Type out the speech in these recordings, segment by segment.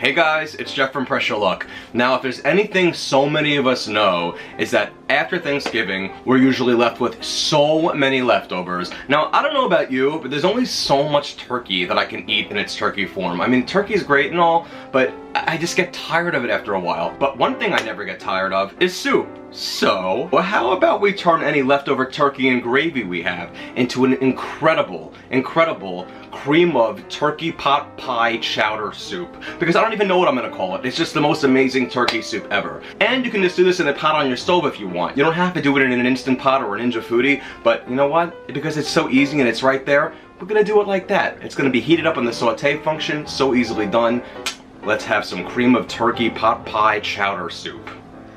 Hey guys, it's Jeff from Press Your Luck. Now, if there's anything so many of us know, is that after Thanksgiving, we're usually left with so many leftovers. Now, I don't know about you, but there's only so much turkey that I can eat in its turkey form. I mean, turkey's great and all, but I just get tired of it after a while. But one thing I never get tired of is soup. So, well, how about we turn any leftover turkey and gravy we have into an incredible cream of turkey pot pie chowder soup. Because I don't even know what I'm gonna call it. It's just the most amazing turkey soup ever. And you can just do this in a pot on your stove if you want. You don't have to do it in an Instant Pot or a Ninja Foodi, but you know what? Because it's so easy and it's right there, we're gonna do it like that. It's gonna be heated up in the saute function, so easily done. Let's have some cream of turkey pot pie chowder soup.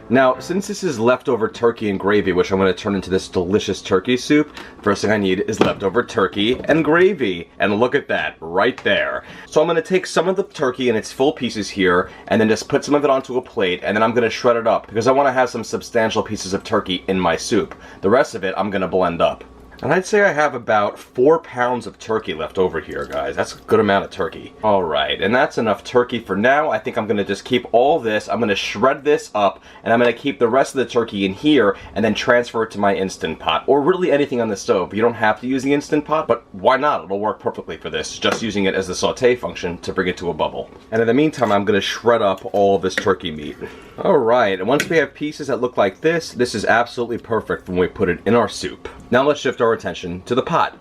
Now, since this is leftover turkey and gravy, which I'm going to turn into this delicious turkey soup, first thing I need is leftover turkey and gravy. And look at that, right there. So I'm going to take some of the turkey in its full pieces here, and then just put some of it onto a plate, and then I'm going to shred it up, because I want to have some substantial pieces of turkey in my soup. The rest of it, I'm going to blend up. And I'd say I have about 4 pounds of turkey left over here, guys. That's a good amount of turkey. Alright, and that's enough turkey for now. I think I'm going to just keep all this. I'm going to shred this up, and I'm going to keep the rest of the turkey in here, and then transfer it to my Instant Pot. Or really anything on the stove. You don't have to use the Instant Pot, but why not? It'll work perfectly for this. Just using it as the saute function to bring it to a bubble. And in the meantime, I'm going to shred up all of this turkey meat. Alright, and once we have pieces that look like this is absolutely perfect when we put it in our soup. Now let's shift our attention to the pot.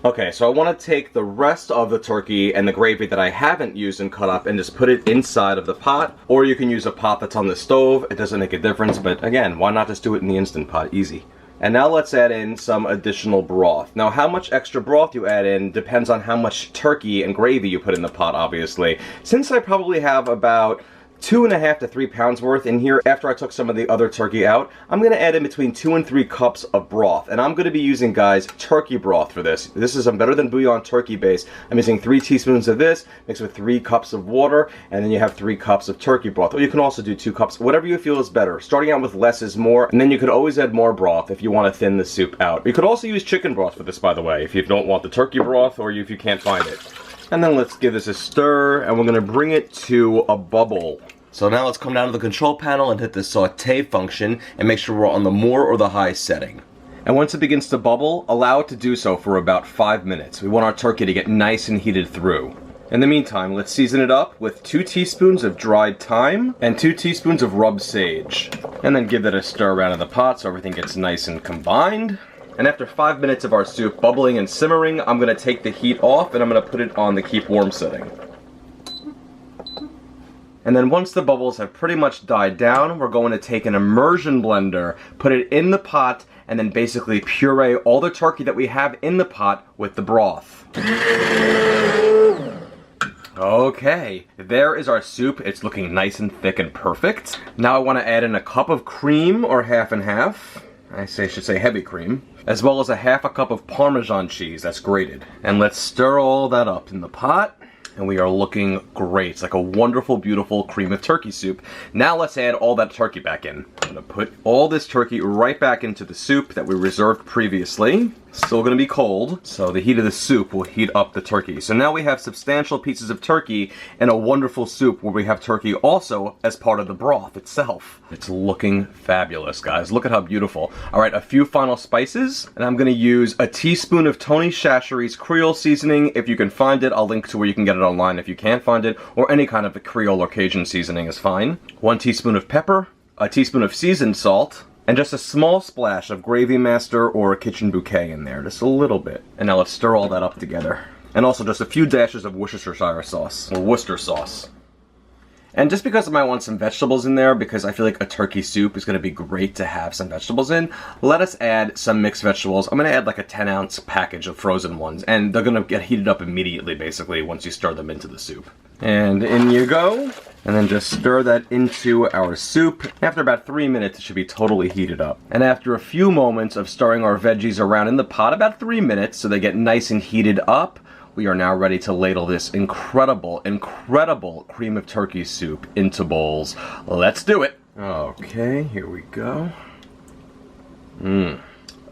Okay, so I want to take the rest of the turkey and the gravy that I haven't used and cut up and just put it inside of the pot. Or you can use a pot that's on the stove. It doesn't make a difference, but again, why not just do it in the Instant Pot? Easy. And now let's add in some additional broth. Now, how much extra broth you add in depends on how much turkey and gravy you put in the pot, obviously. Since I probably have about 2.5 to 3 pounds worth in here after I took some of the other turkey out, I'm going to add in between 2 and 3 cups of broth. And I'm going to be using, guys, turkey broth for this. This is a Better Than Bouillon turkey base. I'm using 3 teaspoons of this, mixed with 3 cups of water, and then you have 3 cups of turkey broth. Or you can also do 2 cups, whatever you feel is better. Starting out with less is more, and then you could always add more broth if you want to thin the soup out. You could also use chicken broth for this, by the way, if you don't want the turkey broth or if you can't find it. And then let's give this a stir, and we're going to bring it to a bubble. So now let's come down to the control panel and hit the saute function and make sure we're on the more or the high setting. And once it begins to bubble, allow it to do so for about 5 minutes. We want our turkey to get nice and heated through. In the meantime, let's season it up with 2 teaspoons of dried thyme and 2 teaspoons of rubbed sage. And then give that a stir around in the pot so everything gets nice and combined. And after 5 minutes of our soup bubbling and simmering, I'm going to take the heat off and I'm going to put it on the keep warm setting. And then once the bubbles have pretty much died down, we're going to take an immersion blender, put it in the pot, and then basically puree all the turkey that we have in the pot with the broth. Okay, there is our soup. It's looking nice and thick and perfect. Now I want to add in a cup of cream, or half and half. I should say heavy cream. As well as a half a cup of Parmesan cheese that's grated. And let's stir all that up in the pot. And we are looking great. It's like a wonderful, beautiful cream of turkey soup. Now let's add all that turkey back in. I'm going to put all this turkey right back into the soup that we reserved previously. Still going to be cold, so the heat of the soup will heat up the turkey. So now we have substantial pieces of turkey in a wonderful soup where we have turkey also as part of the broth itself. It's looking fabulous, guys. Look at how beautiful. All right, a few final spices, and I'm going to use a teaspoon of Tony Chachere's Creole seasoning. If you can find it, I'll link to where you can get it online if you can't find it, or any kind of a Creole or Cajun seasoning is fine. 1 teaspoon of pepper, a teaspoon of seasoned salt, and just a small splash of Gravy Master or a kitchen bouquet in there, just a little bit. And now let's stir all that up together. And also just a few dashes of Worcestershire sauce, or Worcester sauce. And just because I might want some vegetables in there, because I feel like a turkey soup is going to be great to have some vegetables in, let us add some mixed vegetables. I'm going to add like a 10-ounce package of frozen ones, and they're going to get heated up immediately, basically, once you stir them into the soup. And in you go. And then just stir that into our soup. After about 3 minutes, it should be totally heated up. And after a few moments of stirring our veggies around in the pot, about 3 minutes, so they get nice and heated up, we are now ready to ladle this incredible, incredible cream of turkey soup into bowls. Let's do it. Okay, here we go.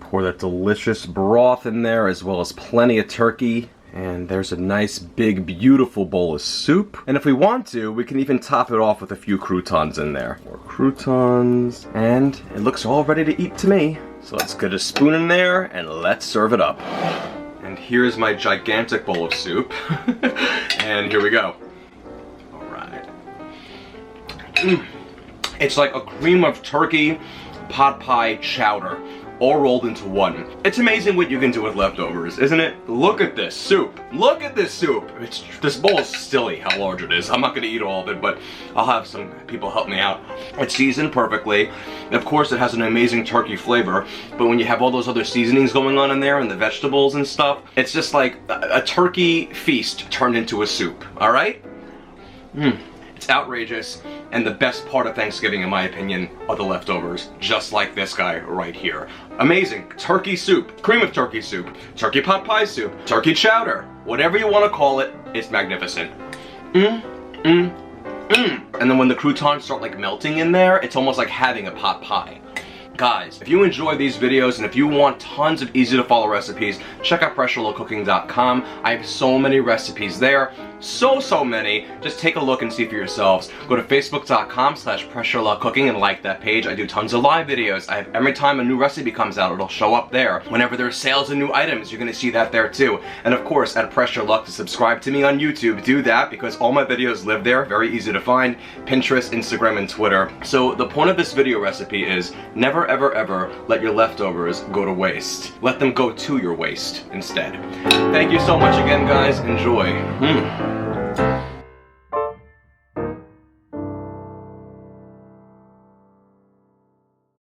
Pour that delicious broth in there, as well as plenty of turkey. And there's a nice, big, beautiful bowl of soup. And if we want to, we can even top it off with a few croutons in there. More croutons. And it looks all ready to eat to me. So let's get a spoon in there and let's serve it up. And here's my gigantic bowl of soup. And here we go. All right. It's like a cream of turkey pot pie chowder, all rolled into one. It's amazing what you can do with leftovers, isn't it? Look at this soup. Look at this soup. This bowl is silly how large it is. I'm not gonna eat all of it, but I'll have some people help me out. It's seasoned perfectly. Of course, it has an amazing turkey flavor, but when you have all those other seasonings going on in there and the vegetables and stuff, it's just like a turkey feast turned into a soup, all right? It's outrageous, and the best part of Thanksgiving, in my opinion, are the leftovers, just like this guy right here. Amazing. Turkey soup, cream of turkey soup, turkey pot pie soup, turkey chowder, whatever you want to call it, it's magnificent. And then when the croutons start like melting in there, it's almost like having a pot pie. Guys, if you enjoy these videos and if you want tons of easy to follow recipes, check out pressurelowcooking.com. I have so many recipes there. So many. Just take a look and see for yourselves. Go to facebook.com/pressurelowcooking and like that page. I do tons of live videos. Every time a new recipe comes out, it'll show up there. Whenever there's sales of new items, you're gonna see that there too. And of course, at Pressure Luck, to subscribe to me on YouTube, do that because all my videos live there. Very easy to find. Pinterest, Instagram, and Twitter. So the point of this video recipe is never ever let your leftovers go to waste. Let them go to your waste instead. Thank you so much again, guys. Enjoy.